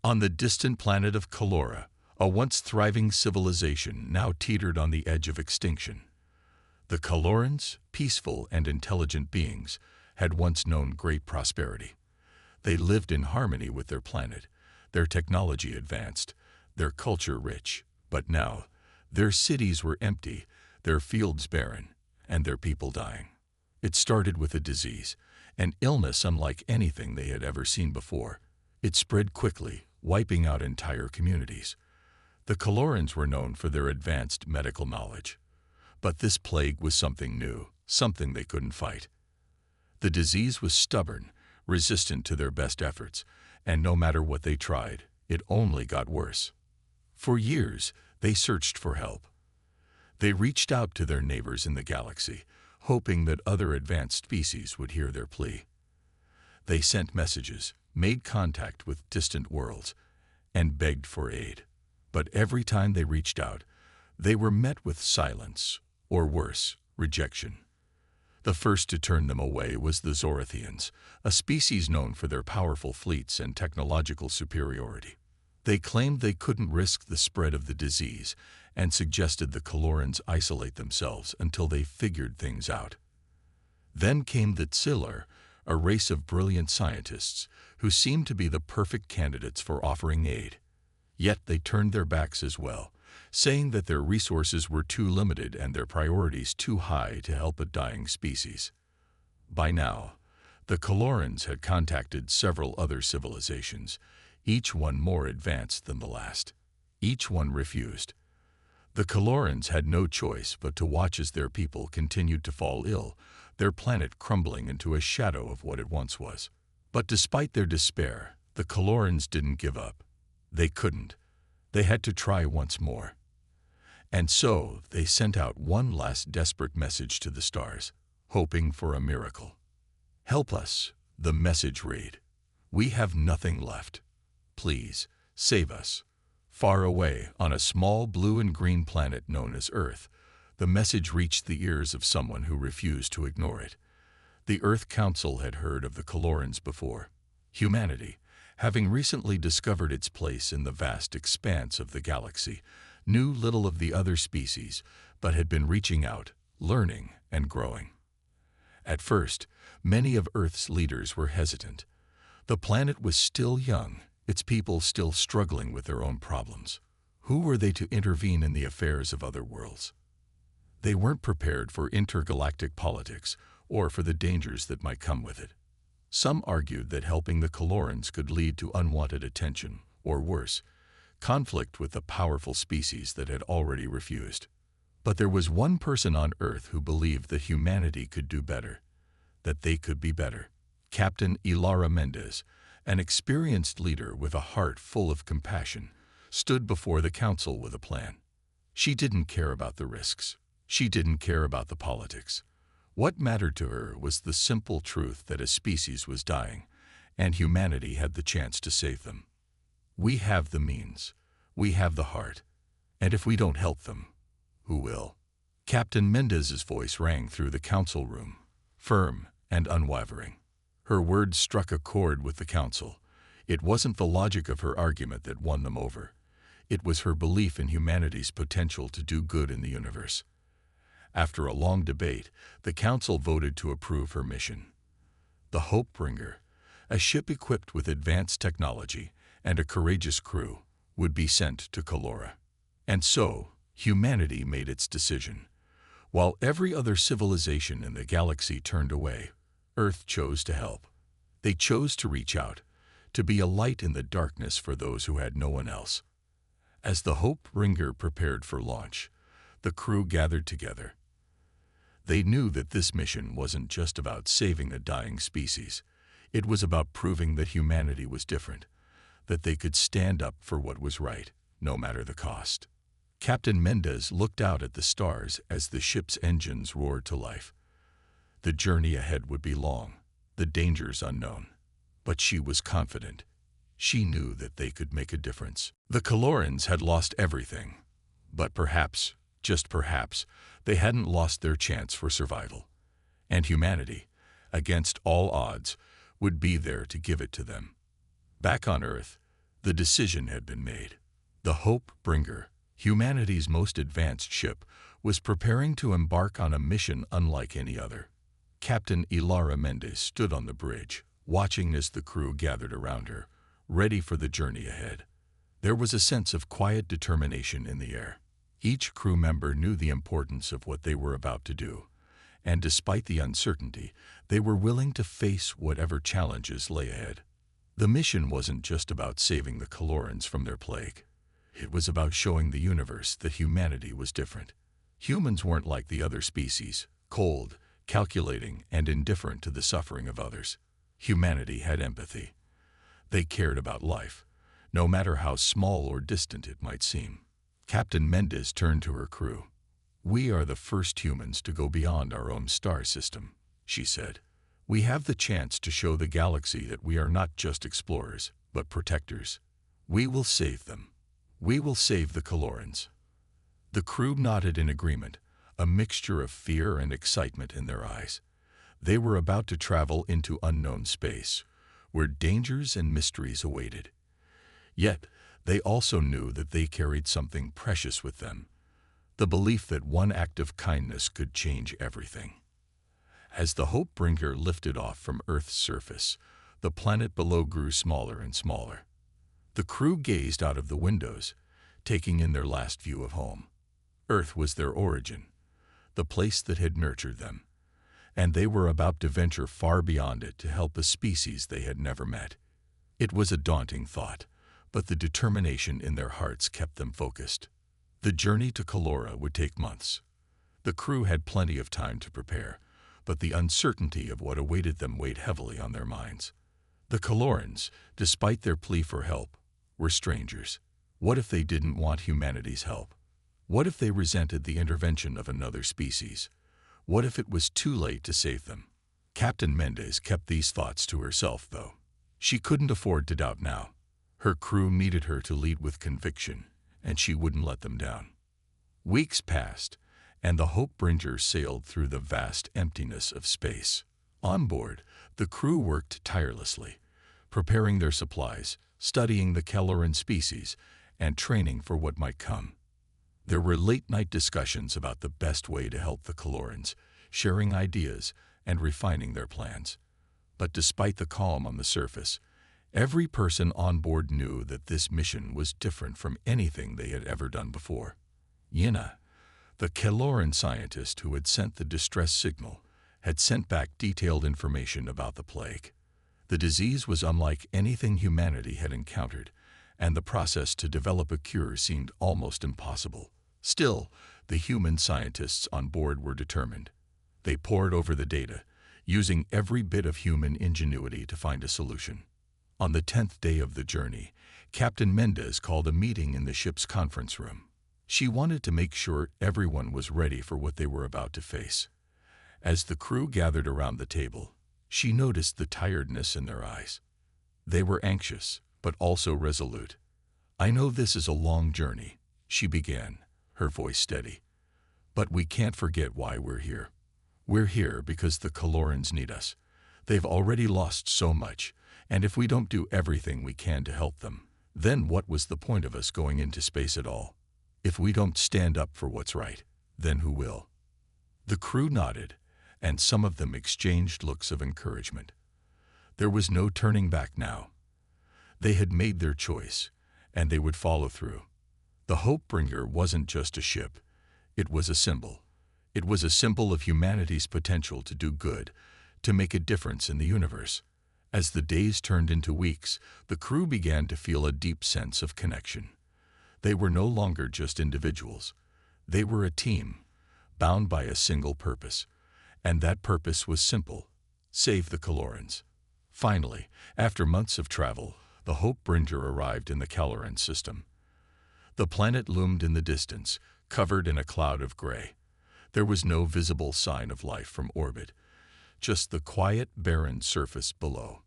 On the distant planet of Calora, a once thriving civilization now teetered on the edge of extinction. The Calorans, peaceful and intelligent beings, had once known great prosperity. They lived in harmony with their planet, their technology advanced, their culture rich. But now, their cities were empty, their fields barren, and their people dying. It started with a disease, an illness unlike anything they had ever seen before. It spread quickly, wiping out entire communities. The Calorans were known for their advanced medical knowledge. But this plague was something new, something they couldn't fight. The disease was stubborn, resistant to their best efforts, and no matter what they tried, it only got worse. For years, they searched for help. They reached out to their neighbors in the galaxy, hoping that other advanced species would hear their plea. They sent messages, made contact with distant worlds, and begged for aid. But every time they reached out, they were met with silence, or worse, rejection. The first to turn them away was the Zorathians, a species known for their powerful fleets and technological superiority. They claimed they couldn't risk the spread of the disease and suggested the Calorans isolate themselves until they figured things out. Then came the Tsilar, a race of brilliant scientists who seemed to be the perfect candidates for offering aid. Yet they turned their backs as well, saying that their resources were too limited and their priorities too high to help a dying species. By now, the Calorans had contacted several other civilizations, each one more advanced than the last. Each one refused. The Calorans had no choice but to watch as their people continued to fall ill, their planet crumbling into a shadow of what it once was. But despite their despair, the Calorans didn't give up. They couldn't. They had to try once more. And so they sent out one last desperate message to the stars, hoping for a miracle. "Help us," the message read. "We have nothing left. Please, save us." Far away, on a small blue and green planet known as Earth, the message reached the ears of someone who refused to ignore it. The Earth Council had heard of the Calorans before. Humanity, having recently discovered its place in the vast expanse of the galaxy, knew little of the other species, but had been reaching out, learning, and growing. At first, many of Earth's leaders were hesitant. The planet was still young, its people still struggling with their own problems. Who were they to intervene in the affairs of other worlds? They weren't prepared for intergalactic politics or for the dangers that might come with it. Some argued that helping the Calorans could lead to unwanted attention, or worse, conflict with the powerful species that had already refused. But there was one person on Earth who believed that humanity could do better, that they could be better. Captain Ilara Mendez, an experienced leader with a heart full of compassion, stood before the council with a plan. She didn't care about the risks. She didn't care about the politics. What mattered to her was the simple truth that a species was dying, and humanity had the chance to save them. "We have the means. We have the heart. And if we don't help them, who will?" Captain Mendez's voice rang through the council room, firm and unwavering. Her words struck a chord with the council. It wasn't the logic of her argument that won them over. It was her belief in humanity's potential to do good in the universe. After a long debate, the council voted to approve her mission. The Hopebringer, a ship equipped with advanced technology and a courageous crew, would be sent to Calora. And so, humanity made its decision. While every other civilization in the galaxy turned away, Earth chose to help. They chose to reach out, to be a light in the darkness for those who had no one else. As the Hopebringer prepared for launch, the crew gathered together. They knew that this mission wasn't just about saving a dying species. It was about proving that humanity was different, that they could stand up for what was right, no matter the cost. Captain Mendez looked out at the stars as the ship's engines roared to life. The journey ahead would be long, the dangers unknown. But she was confident. She knew that they could make a difference. The Calorans had lost everything. But perhaps, just perhaps, they hadn't lost their chance for survival. And humanity, against all odds, would be there to give it to them. Back on Earth, The decision had been made. The Hope Bringer, humanity's most advanced ship, was preparing to embark on a mission unlike any other. Captain Ilara Mendez stood on the bridge, watching as the crew gathered around her, ready for the journey ahead. There was a sense of quiet determination in the air. Each crew member knew the importance of what they were about to do, and despite the uncertainty, they were willing to face whatever challenges lay ahead. The mission wasn't just about saving the Colorans from their plague. It was about showing the universe that humanity was different. Humans weren't like the other species, cold, calculating, and indifferent to the suffering of others. Humanity had empathy. They cared about life, no matter how small or distant it might seem. Captain Mendez turned to her crew. "We are the first humans to go beyond our own star system," she said. "We have the chance to show the galaxy that we are not just explorers, but protectors. We will save them. We will save the Colorans." The crew nodded in agreement, a mixture of fear and excitement in their eyes. They were about to travel into unknown space, where dangers and mysteries awaited. Yet, they also knew that they carried something precious with them, the belief that one act of kindness could change everything. As the Hope Bringer lifted off from Earth's surface, the planet below grew smaller and smaller. The crew gazed out of the windows, taking in their last view of home. Earth was their origin, the place that had nurtured them, and they were about to venture far beyond it to help a species they had never met. It was a daunting thought, but the determination in their hearts kept them focused. The journey to Colora would take months. The crew had plenty of time to prepare, but the uncertainty of what awaited them weighed heavily on their minds. The Colorans, despite their plea for help, were strangers. What if they didn't want humanity's help? What if they resented the intervention of another species? What if it was too late to save them? Captain Mendez kept these thoughts to herself, though. She couldn't afford to doubt now. Her crew needed her to lead with conviction, and she wouldn't let them down. Weeks passed, and the Hope Bringer sailed through the vast emptiness of space. On board, the crew worked tirelessly, preparing their supplies, studying the Kelloran species, and training for what might come. There were late-night discussions about the best way to help the Colorans, sharing ideas and refining their plans. But despite the calm on the surface, every person on board knew that this mission was different from anything they had ever done before. Yina, the Kelloran scientist who had sent the distress signal, had sent back detailed information about the plague. The disease was unlike anything humanity had encountered, and the process to develop a cure seemed almost impossible. Still, the human scientists on board were determined. They pored over the data, using every bit of human ingenuity to find a solution. On the 10th day of the journey, Captain Mendez called a meeting in the ship's conference room. She wanted to make sure everyone was ready for what they were about to face. As the crew gathered around the table, she noticed the tiredness in their eyes. They were anxious, but also resolute. "I know this is a long journey," she began, her voice steady. "But we can't forget why we're here. We're here because the Colorans need us. They've already lost so much, and if we don't do everything we can to help them, then what was the point of us going into space at all? If we don't stand up for what's right, then who will?" The crew nodded, and some of them exchanged looks of encouragement. There was no turning back now. They had made their choice, and they would follow through. The Hope Bringer wasn't just a ship. It was a symbol. It was a symbol of humanity's potential to do good, to make a difference in the universe. As the days turned into weeks, the crew began to feel a deep sense of connection. They were no longer just individuals. They were a team, bound by a single purpose. And that purpose was simple: save the Colorans. Finally, after months of travel, the Hope Bringer arrived in the Kelloran system. The planet loomed in the distance, covered in a cloud of gray. There was no visible sign of life from orbit, just the quiet, barren surface below.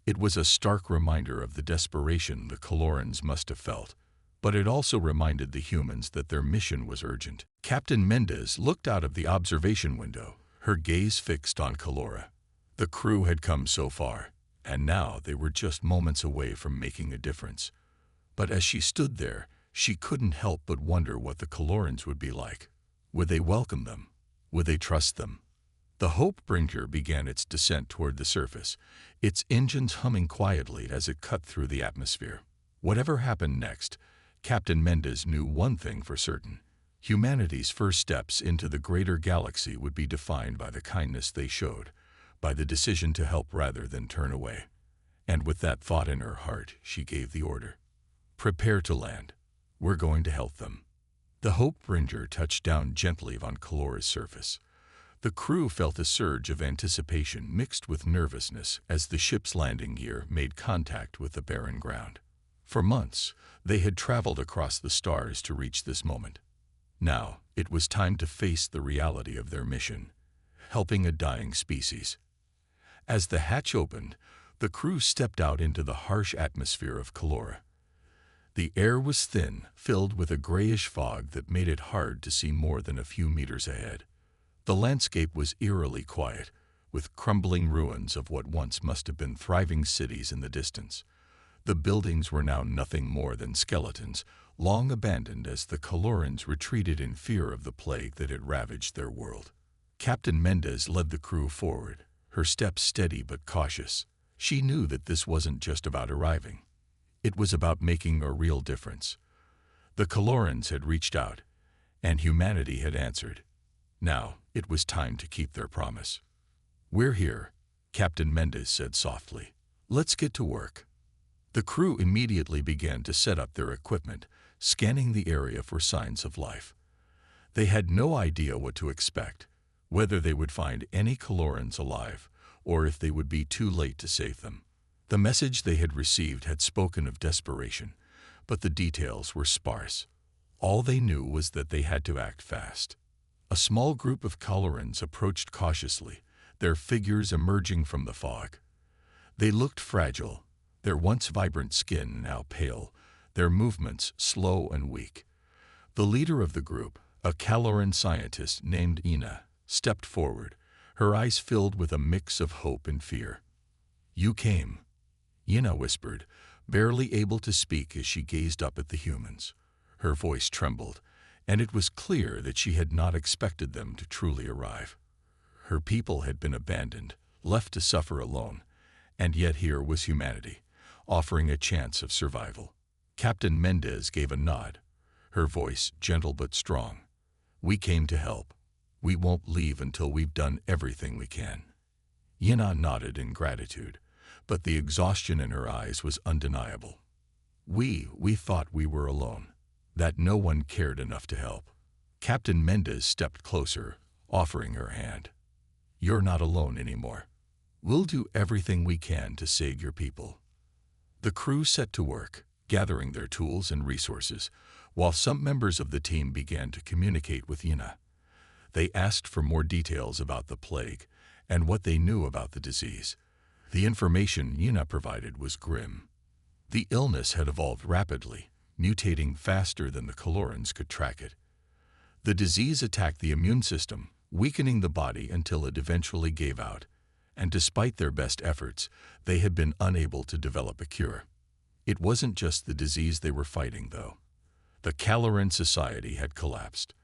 It was a stark reminder of the desperation the Colorans must have felt, but it also reminded the humans that their mission was urgent. Captain Mendez looked out of the observation window, her gaze fixed on Colora. The crew had come so far, and now they were just moments away from making a difference. But as she stood there, she couldn't help but wonder what the Colorans would be like. Would they welcome them? Would they trust them? The Hope Bringer began its descent toward the surface, its engines humming quietly as it cut through the atmosphere. Whatever happened next, Captain Mendez knew one thing for certain. Humanity's first steps into the greater galaxy would be defined by the kindness they showed, by the decision to help rather than turn away. And with that thought in her heart, she gave the order. Prepare to land. We're going to help them. The Hope Bringer touched down gently on Calora's surface. The crew felt a surge of anticipation mixed with nervousness as the ship's landing gear made contact with the barren ground. For months, they had traveled across the stars to reach this moment. Now, it was time to face the reality of their mission, helping a dying species. As the hatch opened, the crew stepped out into the harsh atmosphere of Calora. The air was thin, filled with a grayish fog that made it hard to see more than a few meters ahead. The landscape was eerily quiet, with crumbling ruins of what once must have been thriving cities in the distance. The buildings were now nothing more than skeletons, long abandoned as the Colorans retreated in fear of the plague that had ravaged their world. Captain Mendez led the crew forward, her steps steady but cautious. She knew that this wasn't just about arriving. It was about making a real difference. The Colorans had reached out, and humanity had answered. Now, it was time to keep their promise. "We're here," Captain Mendez said softly. "Let's get to work." The crew immediately began to set up their equipment, scanning the area for signs of life. They had no idea what to expect, whether they would find any Colorans alive, or if they would be too late to save them. The message they had received had spoken of desperation, but the details were sparse. All they knew was that they had to act fast. A small group of Colorans approached cautiously, their figures emerging from the fog. They looked fragile, their once vibrant skin now pale, their movements slow and weak. The leader of the group, a Caloran scientist named Ina, stepped forward, her eyes filled with a mix of hope and fear. "You came," Ina whispered, barely able to speak as she gazed up at the humans. Her voice trembled, and it was clear that she had not expected them to truly arrive. Her people had been abandoned, left to suffer alone, and yet here was humanity, offering a chance of survival. Captain Mendez gave a nod, her voice gentle but strong. "We came to help. We won't leave until we've done everything we can." Yina nodded in gratitude, but the exhaustion in her eyes was undeniable. We thought we were alone, that no one cared enough to help." Captain Mendez stepped closer, offering her hand. "You're not alone anymore. We'll do everything we can to save your people." The crew set to work, gathering their tools and resources, while some members of the team began to communicate with Yina. They asked for more details about the plague and what they knew about the disease. The information Yina provided was grim. The illness had evolved rapidly, mutating faster than the Colorans could track it. The disease attacked the immune system, weakening the body until it eventually gave out, and despite their best efforts, they had been unable to develop a cure. It wasn't just the disease they were fighting, though. The Caloran society had collapsed.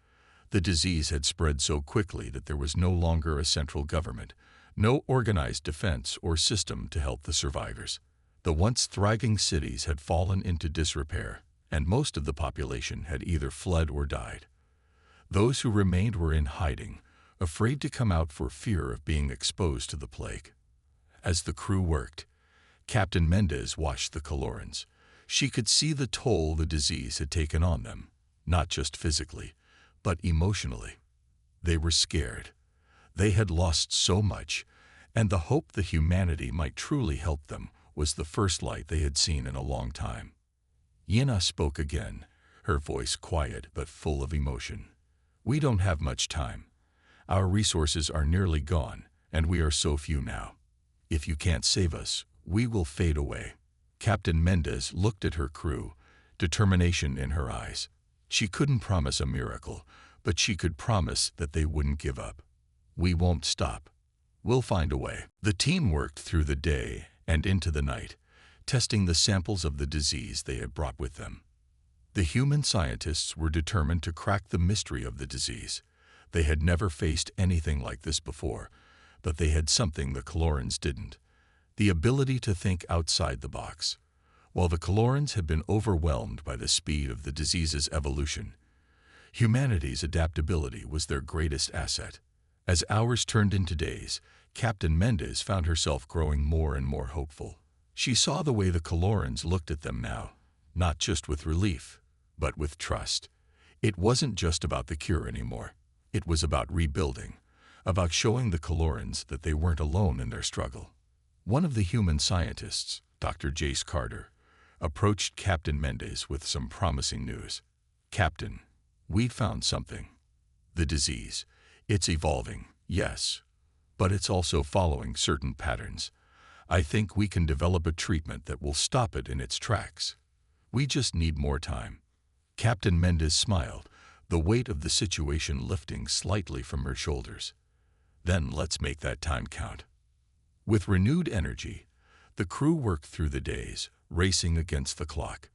The disease had spread so quickly that there was no longer a central government, no organized defense or system to help the survivors. The once thriving cities had fallen into disrepair, and most of the population had either fled or died. Those who remained were in hiding, afraid to come out for fear of being exposed to the plague. As the crew worked, Captain Mendez watched the Colorans. She could see the toll the disease had taken on them, not just physically, but emotionally. They were scared. They had lost so much, and the hope that humanity might truly help them was the first light they had seen in a long time. Yina spoke again, her voice quiet but full of emotion. "We don't have much time. Our resources are nearly gone, and we are so few now. If you can't save us, we will fade away." Captain Mendez looked at her crew, determination in her eyes. She couldn't promise a miracle, but she could promise that they wouldn't give up. "We won't stop. We'll find a way." The team worked through the day and into the night, testing the samples of the disease they had brought with them. The human scientists were determined to crack the mystery of the disease. They had never faced anything like this before, but they had something the Colorans didn't: the ability to think outside the box. While the Colorans had been overwhelmed by the speed of the disease's evolution, humanity's adaptability was their greatest asset. As hours turned into days, Captain Mendez found herself growing more and more hopeful. She saw the way the Colorans looked at them now, not just with relief, but with trust. It wasn't just about the cure anymore. It was about rebuilding, about showing the Colorans that they weren't alone in their struggle. One of the human scientists, Dr. Jace Carter, approached Captain Mendez with some promising news. "Captain, we've found something. The disease. It's evolving, yes, but it's also following certain patterns. I think we can develop a treatment that will stop it in its tracks. We just need more time." Captain Mendez smiled, the weight of the situation lifting slightly from her shoulders. "Then let's make that time count." With renewed energy, the crew worked through the days, racing against the clock.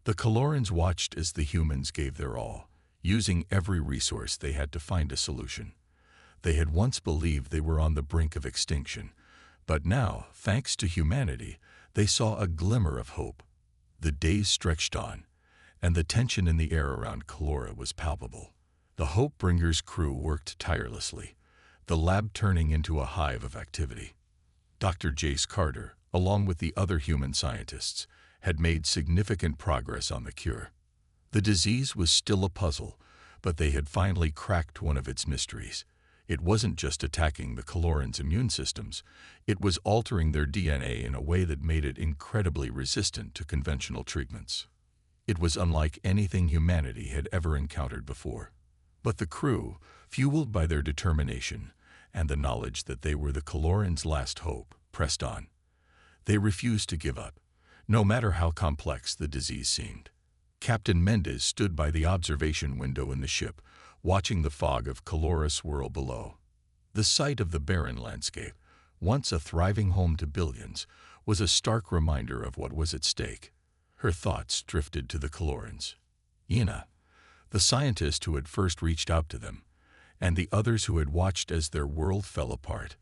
The Colorans watched as the humans gave their all, using every resource they had to find a solution. They had once believed they were on the brink of extinction, but now, thanks to humanity, they saw a glimmer of hope. The days stretched on, and the tension in the air around Colora was palpable. The Hope Bringer's crew worked tirelessly, the lab turning into a hive of activity. Dr. Jace Carter, along with the other human scientists, had made significant progress on the cure. The disease was still a puzzle, but they had finally cracked one of its mysteries. It wasn't just attacking the Colorans' immune systems, it was altering their DNA in a way that made it incredibly resistant to conventional treatments. It was unlike anything humanity had ever encountered before. But the crew, fueled by their determination and the knowledge that they were the Colorans' last hope, pressed on. They refused to give up, no matter how complex the disease seemed. Captain Mendez stood by the observation window in the ship, watching the fog of Colora swirl below. The sight of the barren landscape, once a thriving home to billions, was a stark reminder of what was at stake. Her thoughts drifted to the Colorans. Yina, the scientist who had first reached out to them, and the others who had watched as their world fell apart.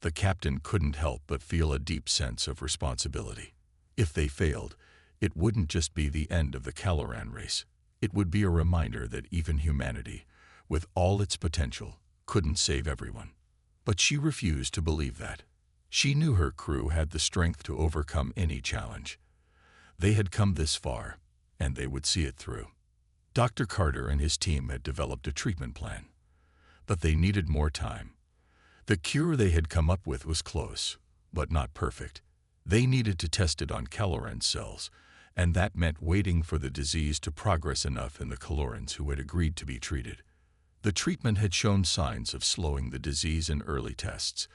The captain couldn't help but feel a deep sense of responsibility. If they failed, it wouldn't just be the end of the Caloran race. It would be a reminder that even humanity, with all its potential, couldn't save everyone. But she refused to believe that. She knew her crew had the strength to overcome any challenge. They had come this far, and they would see it through. Dr. Carter and his team had developed a treatment plan, but they needed more time. The cure they had come up with was close, but not perfect. They needed to test it on Caloran cells, and that meant waiting for the disease to progress enough in the Colorans who had agreed to be treated. The treatment had shown signs of slowing the disease in early tests,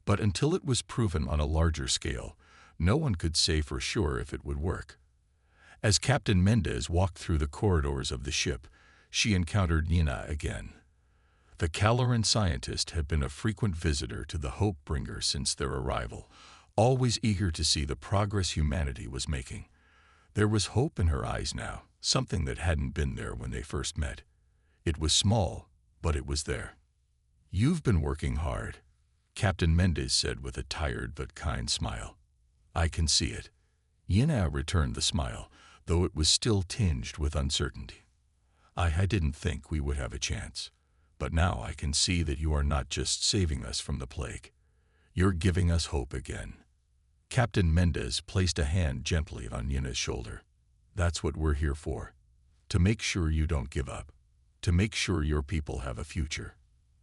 but until it was proven on a larger scale, no one could say for sure if it would work. As Captain Mendez walked through the corridors of the ship, she encountered Nina again. The Caloran scientist had been a frequent visitor to the Hope Bringer since their arrival, always eager to see the progress humanity was making. There was hope in her eyes now, something that hadn't been there when they first met. It was small, but it was there. "You've been working hard," Captain Mendez said with a tired but kind smile. "I can see it." Yina returned the smile, though it was still tinged with uncertainty. I didn't think we would have a chance, but now I can see that you are not just saving us from the plague. You're giving us hope again." Captain Mendez placed a hand gently on Yina's shoulder. "That's what we're here for. To make sure you don't give up. To make sure your people have a future."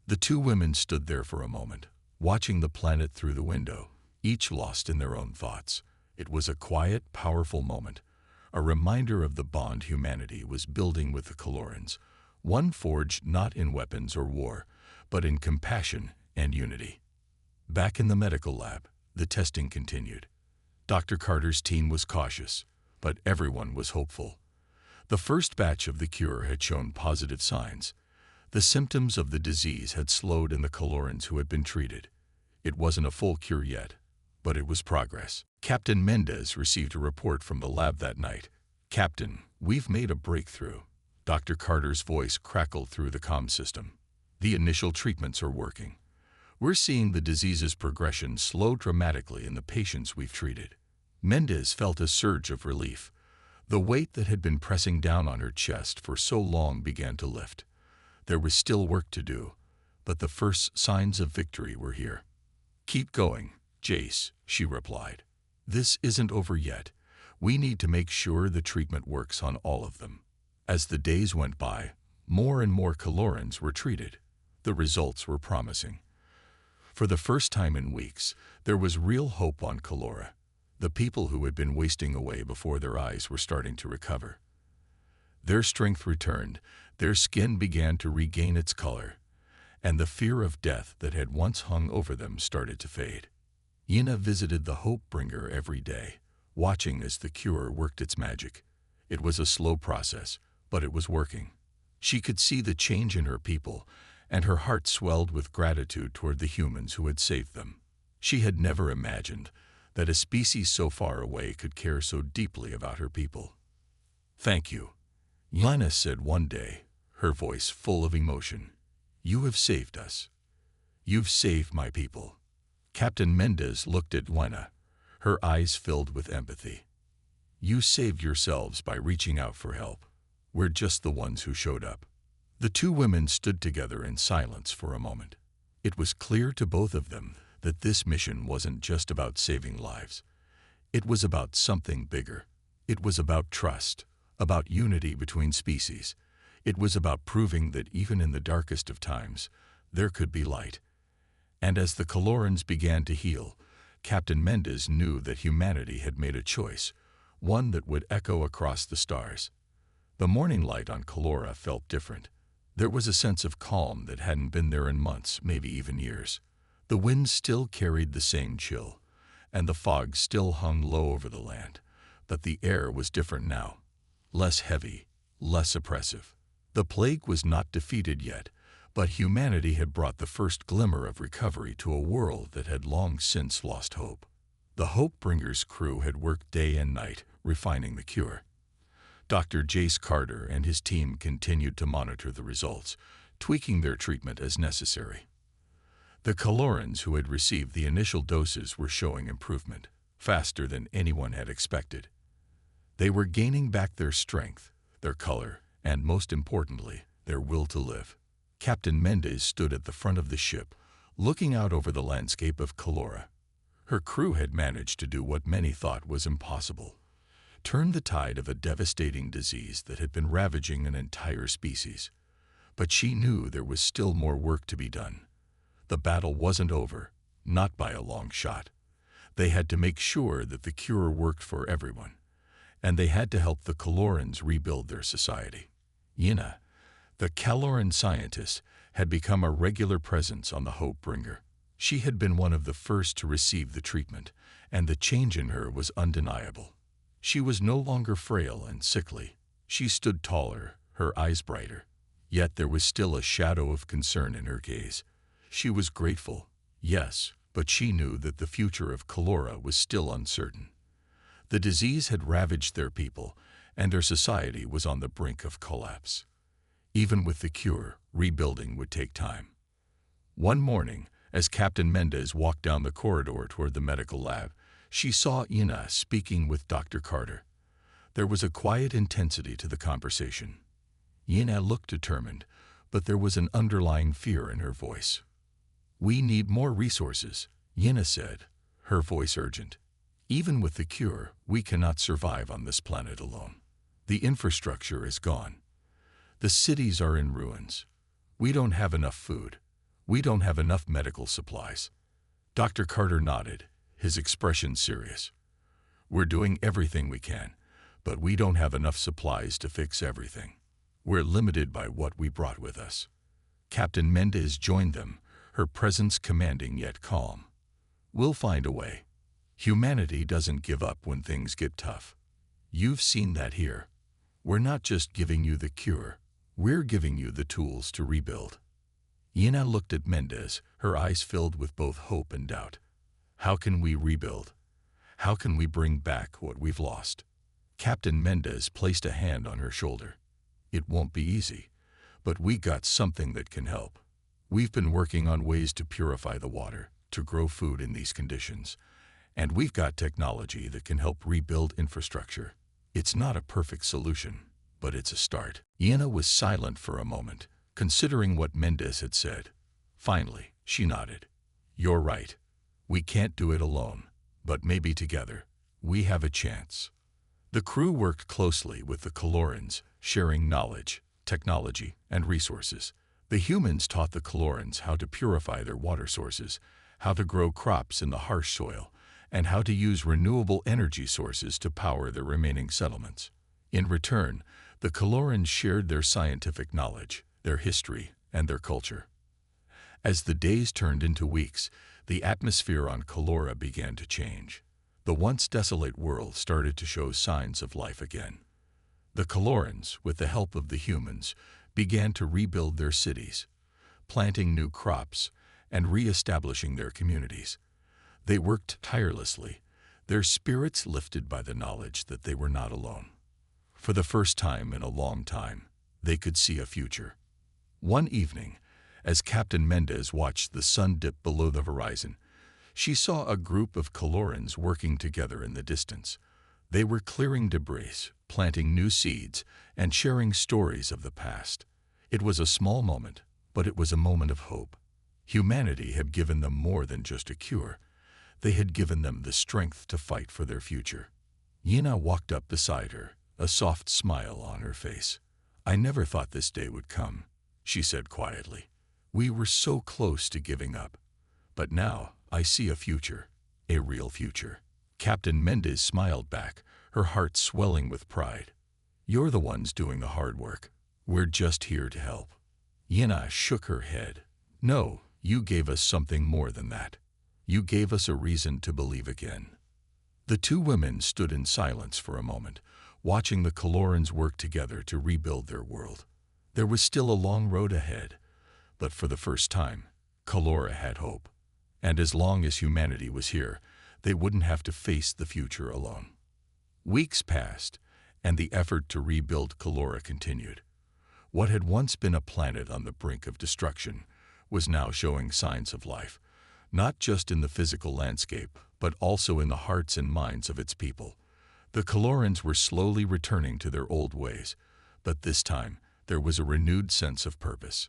The two women stood there for a moment, watching the planet through the window, each lost in their own thoughts. It was a quiet, powerful moment, a reminder of the bond humanity was building with the Colorans, one forged not in weapons or war, but in compassion and unity. Back in the medical lab, the testing continued. Dr. Carter's team was cautious, but everyone was hopeful. The first batch of the cure had shown positive signs. The symptoms of the disease had slowed in the Colorans who had been treated. It wasn't a full cure yet, but it was progress. Captain Mendez received a report from the lab that night. "Captain, we've made a breakthrough." Dr. Carter's voice crackled through the comm system. "The initial treatments are working. We're seeing the disease's progression slow dramatically in the patients we've treated." Mendez felt a surge of relief. The weight that had been pressing down on her chest for so long began to lift. There was still work to do, but the first signs of victory were here. "Keep going, Jace," she replied. "This isn't over yet. We need to make sure the treatment works on all of them." As the days went by, more and more Colorans were treated. The results were promising. For the first time in weeks, there was real hope on Colora. The people who had been wasting away before their eyes were starting to recover. Their strength returned, their skin began to regain its color, and the fear of death that had once hung over them started to fade. Yina visited the Hope Bringer every day, watching as the cure worked its magic. It was a slow process, but it was working. She could see the change in her people, and her heart swelled with gratitude toward the humans who had saved them. She had never imagined that a species so far away could care so deeply about her people. "Thank you," Yina said one day, her voice full of emotion. "You have saved us. You've saved my people." Captain Mendez looked at Yina, her eyes filled with empathy. "You saved yourselves by reaching out for help. We're just the ones who showed up." The two women stood together in silence for a moment. It was clear to both of them that this mission wasn't just about saving lives. It was about something bigger. It was about trust, about unity between species. It was about proving that even in the darkest of times, there could be light. And as the Colorans began to heal, Captain Mendez knew that humanity had made a choice, one that would echo across the stars. The morning light on Colora felt different. There was a sense of calm that hadn't been there in months, maybe even years. The wind still carried the same chill, and the fog still hung low over the land, but the air was different now, less heavy, less oppressive. The plague was not defeated yet, but humanity had brought the first glimmer of recovery to a world that had long since lost hope. The Hope Bringer's crew had worked day and night, refining the cure. Dr. Jace Carter and his team continued to monitor the results, tweaking their treatment as necessary. The Colorans who had received the initial doses were showing improvement, faster than anyone had expected. They were gaining back their strength, their color, and most importantly, their will to live. Captain Mendez stood at the front of the ship, looking out over the landscape of Colora. Her crew had managed to do what many thought was impossible: turn the tide of a devastating disease that had been ravaging an entire species. But she knew there was still more work to be done. The battle wasn't over, not by a long shot. They had to make sure that the cure worked for everyone, and they had to help the Colorans rebuild their society. Yina, the Caloran scientist, had become a regular presence on the Hope Bringer. She had been one of the first to receive the treatment, and the change in her was undeniable. She was no longer frail and sickly. She stood taller, her eyes brighter. Yet there was still a shadow of concern in her gaze. She was grateful, yes, but she knew that the future of Colora was still uncertain. The disease had ravaged their people, and their society was on the brink of collapse. Even with the cure, rebuilding would take time. One morning, as Captain Mendez walked down the corridor toward the medical lab, she saw Yina speaking with Dr. Carter. There was a quiet intensity to the conversation. Yina looked determined, but there was an underlying fear in her voice. "We need more resources," Yina said, her voice urgent. "Even with the cure, we cannot survive on this planet alone. The infrastructure is gone. The cities are in ruins. We don't have enough food. We don't have enough medical supplies." Dr. Carter nodded, his expression serious. "We're doing everything we can, but we don't have enough supplies to fix everything. We're limited by what we brought with us." Captain Mendez joined them, her presence commanding yet calm. "We'll find a way. Humanity doesn't give up when things get tough. You've seen that here. We're not just giving you the cure, we're giving you the tools to rebuild." Yina looked at Mendez, her eyes filled with both hope and doubt. "How can we rebuild? How can we bring back what we've lost? Captain Mendez placed a hand on her shoulder. It won't be easy, but we got something that can help. We've been working on ways to purify the water, to grow food in these conditions, and we've got technology that can help rebuild infrastructure. It's not a perfect solution, but it's a start. Yenna was silent for a moment, considering what Mendez had said. Finally, she nodded. You're right. We can't do it alone, but maybe together, we have a chance. The crew worked closely with the Colorans, sharing knowledge, technology, and resources. The humans taught the Colorans how to purify their water sources, how to grow crops in the harsh soil, and how to use renewable energy sources to power their remaining settlements. In return, the Colorans shared their scientific knowledge, their history, and their culture. As the days turned into weeks, the atmosphere on Colora began to change. The once desolate world started to show signs of life again. The Colorans, with the help of the humans, began to rebuild their cities, planting new crops, and re-establishing their communities. They worked tirelessly, their spirits lifted by the knowledge that they were not alone. For the first time in a long time, they could see a future. One evening, as Captain Mendez watched the sun dip below the horizon, she saw a group of Colorans working together in the distance. They were clearing debris, planting new seeds, and sharing stories of the past. It was a small moment, but it was a moment of hope. Humanity had given them more than just a cure. They had given them the strength to fight for their future. Yenna walked up beside her, a soft smile on her face. I never thought this day would come, she said quietly. We were so close to giving up. But now I see a future, a real future. Captain Mendez smiled back, her heart swelling with pride. You're the ones doing the hard work. We're just here to help. Yenna shook her head. No, you gave us something more than that. You gave us a reason to believe again. The two women stood in silence for a moment, watching the Colorans work together to rebuild their world. There was still a long road ahead, but for the first time, Colora had hope. And as long as humanity was here, they wouldn't have to face the future alone. Weeks passed, and the effort to rebuild Colora continued. What had once been a planet on the brink of destruction was now showing signs of life, not just in the physical landscape, but also in the hearts and minds of its people. The Colorans were slowly returning to their old ways, but this time there was a renewed sense of purpose.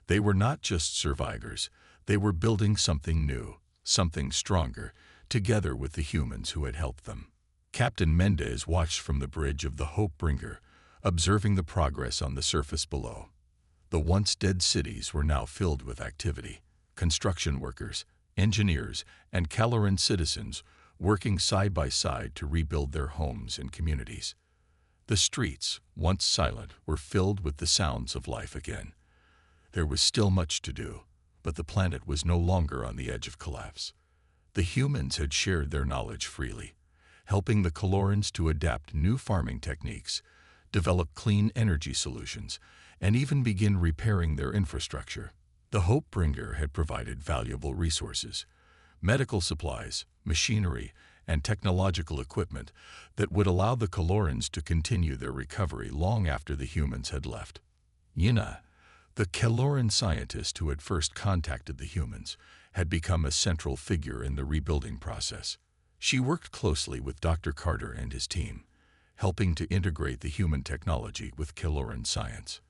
They were not just survivors, they were building something new, something stronger, together with the humans who had helped them. Captain Mendez watched from the bridge of the Hope Bringer, observing the progress on the surface below. The once dead cities were now filled with activity. Construction workers, engineers, and Caloran citizens working side by side to rebuild their homes and communities. The streets, once silent, were filled with the sounds of life again. There was still much to do, but the planet was no longer on the edge of collapse. The humans had shared their knowledge freely, helping the Colorans to adapt new farming techniques, develop clean energy solutions, and even begin repairing their infrastructure. The Hope Bringer had provided valuable resources, medical supplies, machinery, and technological equipment that would allow the Colorans to continue their recovery long after the humans had left. Yenna, the Caloran scientist who had first contacted the humans, had become a central figure in the rebuilding process. She worked closely with Dr. Carter and his team, helping to integrate the human technology with Caloran science.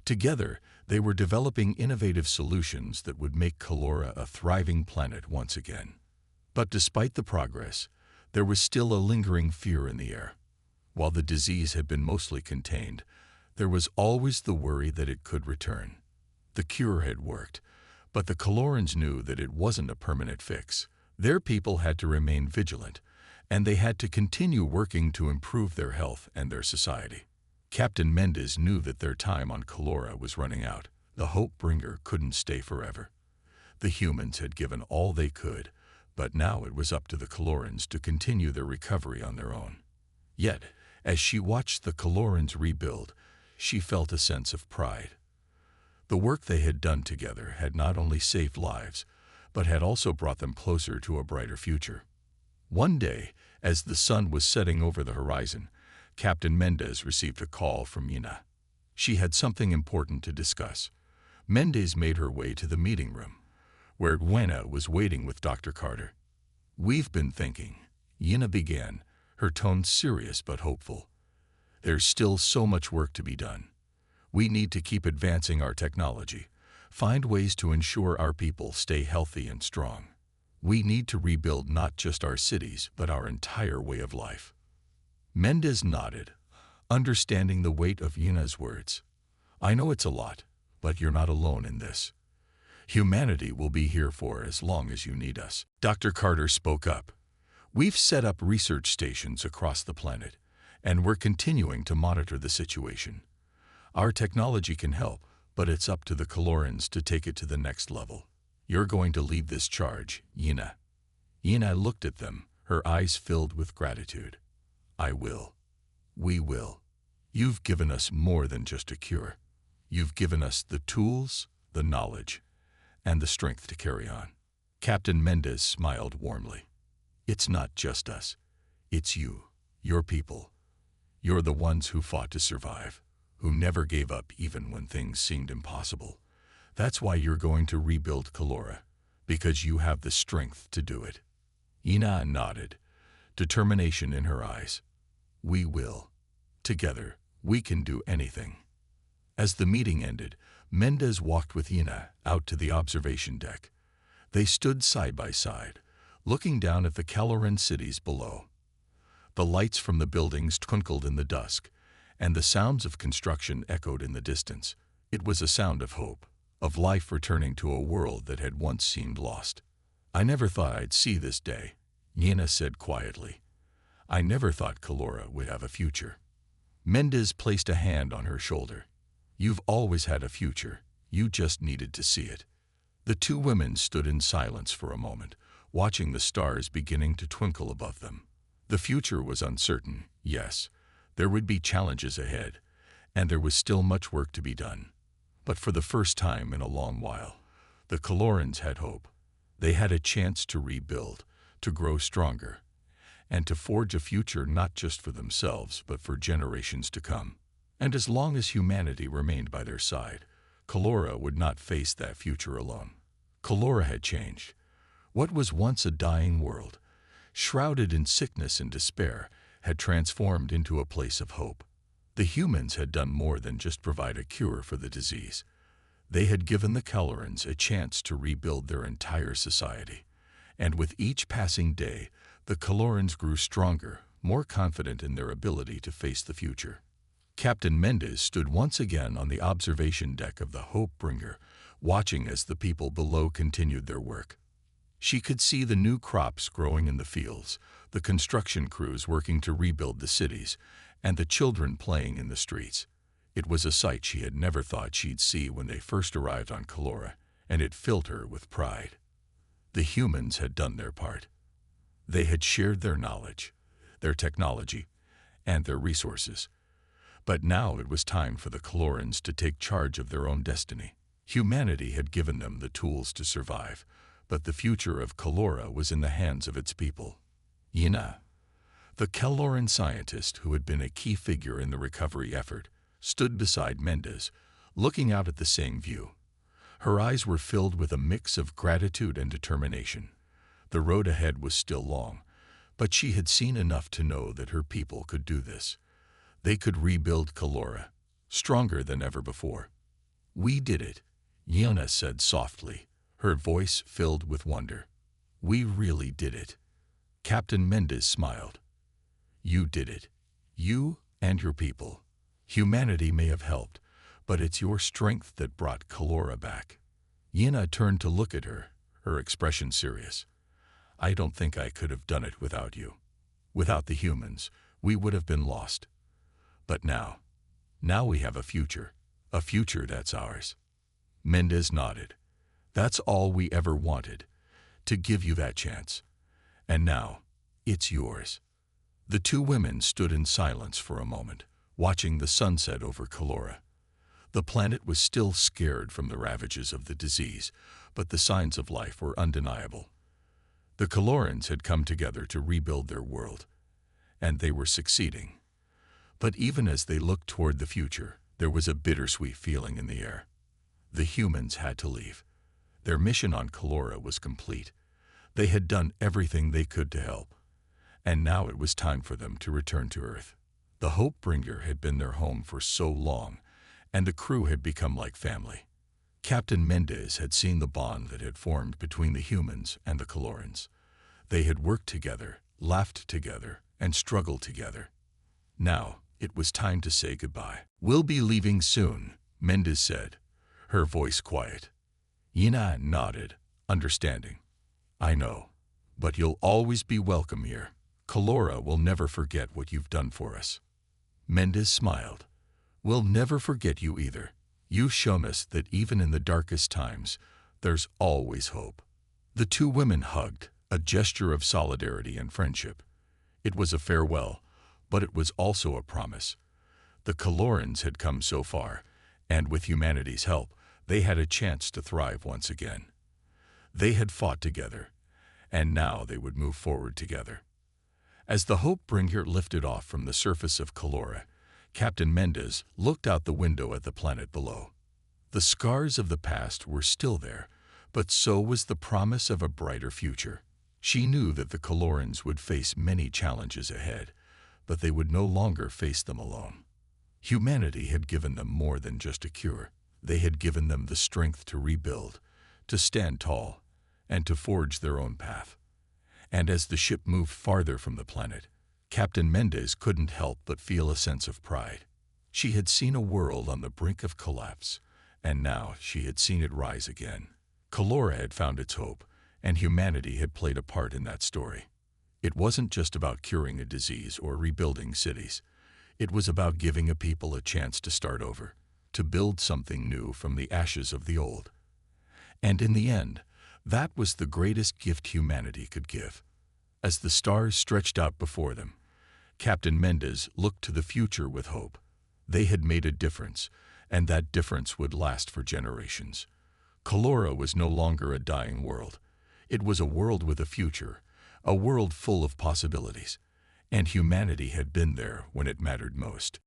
Together, they were developing innovative solutions that would make Colora a thriving planet once again. But despite the progress, there was still a lingering fear in the air. While the disease had been mostly contained, there was always the worry that it could return. The cure had worked, but the Colorans knew that it wasn't a permanent fix. Their people had to remain vigilant, and they had to continue working to improve their health and their society. Captain Mendez knew that their time on Colora was running out. The Hope Bringer couldn't stay forever. The humans had given all they could, but now it was up to the Colorans to continue their recovery on their own. Yet, as she watched the Colorans rebuild, she felt a sense of pride. The work they had done together had not only saved lives, but had also brought them closer to a brighter future. One day, as the sun was setting over the horizon, Captain Mendez received a call from Yina. She had something important to discuss. Mendez made her way to the meeting room, where Gwenna was waiting with Dr. Carter. "We've been thinking," Yina began, her tone serious but hopeful. "There's still so much work to be done. We need to keep advancing our technology, find ways to ensure our people stay healthy and strong. We need to rebuild not just our cities, but our entire way of life." Mendez nodded, understanding the weight of Yina's words. "I know it's a lot, but you're not alone in this. Humanity will be here for as long as you need us." Dr. Carter spoke up. "We've set up research stations across the planet, and we're continuing to monitor the situation. Our technology can help, but it's up to the Colorans to take it to the next level. You're going to lead this charge, Yina." Yina looked at them, her eyes filled with gratitude. "I will. We will. You've given us more than just a cure. You've given us the tools, the knowledge, and the strength to carry on." Captain Mendez smiled warmly. "It's not just us. It's you, your people. You're the ones who fought to survive, who never gave up even when things seemed impossible. That's why you're going to rebuild Colora, because you have the strength to do it." Yina nodded, determination in her eyes. "We will. Together, we can do anything." As the meeting ended, Mendez walked with Yina out to the observation deck. They stood side by side, looking down at the Caloran cities below. The lights from the buildings twinkled in the dusk, and the sounds of construction echoed in the distance. It was a sound of hope, of life returning to a world that had once seemed lost. "I never thought I'd see this day," Yina said quietly. "I never thought Colora would have a future." Mendez placed a hand on her shoulder. "You've always had a future. You just needed to see it." The two women stood in silence for a moment, watching the stars beginning to twinkle above them. The future was uncertain, yes. There would be challenges ahead, and there was still much work to be done. But for the first time in a long while, the Colorans had hope. They had a chance to rebuild, to grow stronger, and to forge a future not just for themselves, but for generations to come. And as long as humanity remained by their side, Colora would not face that future alone. Colora had changed. What was once a dying world, shrouded in sickness and despair, had transformed into a place of hope. The humans had done more than just provide a cure for the disease. They had given the Colorans a chance to rebuild their entire society. And with each passing day, the Colorans grew stronger, more confident in their ability to face the future. Captain Mendez stood once again on the observation deck of the Hope Bringer, watching as the people below continued their work. She could see the new crops growing in the fields, the construction crews working to rebuild the cities, and the children playing in the streets. It was a sight she had never thought she'd see when they first arrived on Colora, and it filled her with pride. The humans had done their part. They had shared their knowledge, their technology, and their resources. But now it was time for the Colorans to take charge of their own destiny. Humanity had given them the tools to survive, but the future of Colora was in the hands of its people. Yina, the Caloran scientist who had been a key figure in the recovery effort, stood beside Mendez, looking out at the same view. Her eyes were filled with a mix of gratitude and determination. The road ahead was still long, but she had seen enough to know that her people could do this. They could rebuild Colora, stronger than ever before. "We did it," Yina said softly, her voice filled with wonder. "We really did it." Captain Mendez smiled. "You did it. You and your people. Humanity may have helped, but it's your strength that brought Colora back." Yina turned to look at her, her expression serious. "I don't think I could have done it without you. Without the humans, we would have been lost. But now we have a future that's ours." Mendez nodded. "That's all we ever wanted, to give you that chance. And now, it's yours." The two women stood in silence for a moment, watching the sunset over Colora. The planet was still scared from the ravages of the disease, but the signs of life were undeniable. The Colorans had come together to rebuild their world, and they were succeeding. But even as they looked toward the future, there was a bittersweet feeling in the air. The humans had to leave. Their mission on Colora was complete. They had done everything they could to help, and now it was time for them to return to Earth. The Hopebringer had been their home for so long, and the crew had become like family. Captain Mendez had seen the bond that had formed between the humans and the Colorans. They had worked together, laughed together, and struggled together. Now, it was time to say goodbye. "We'll be leaving soon," Mendez said, her voice quiet. Yina nodded, understanding. "I know, but you'll always be welcome here. Colora will never forget what you've done for us." Mendez smiled. "We'll never forget you either. You've shown us that even in the darkest times, there's always hope." The two women hugged, a gesture of solidarity and friendship. It was a farewell, but it was also a promise. The Colorans had come so far, and with humanity's help, they had a chance to thrive once again. They had fought together, and now they would move forward together. As the Hopebringer lifted off from the surface of Colora, Captain Mendez looked out the window at the planet below. The scars of the past were still there, but so was the promise of a brighter future. She knew that the Colorans would face many challenges ahead, but they would no longer face them alone. Humanity had given them more than just a cure. They had given them the strength to rebuild, to stand tall, and to forge their own path. And as the ship moved farther from the planet, Captain Mendez couldn't help but feel a sense of pride. She had seen a world on the brink of collapse, and now she had seen it rise again. Colora had found its hope, and humanity had played a part in that story. It wasn't just about curing a disease or rebuilding cities. It was about giving a people a chance to start over, to build something new from the ashes of the old. And in the end, that was the greatest gift humanity could give. As the stars stretched out before them, Captain Mendez looked to the future with hope. They had made a difference, and that difference would last for generations. Colora was no longer a dying world. It was a world with a future, a world full of possibilities, and humanity had been there when it mattered most.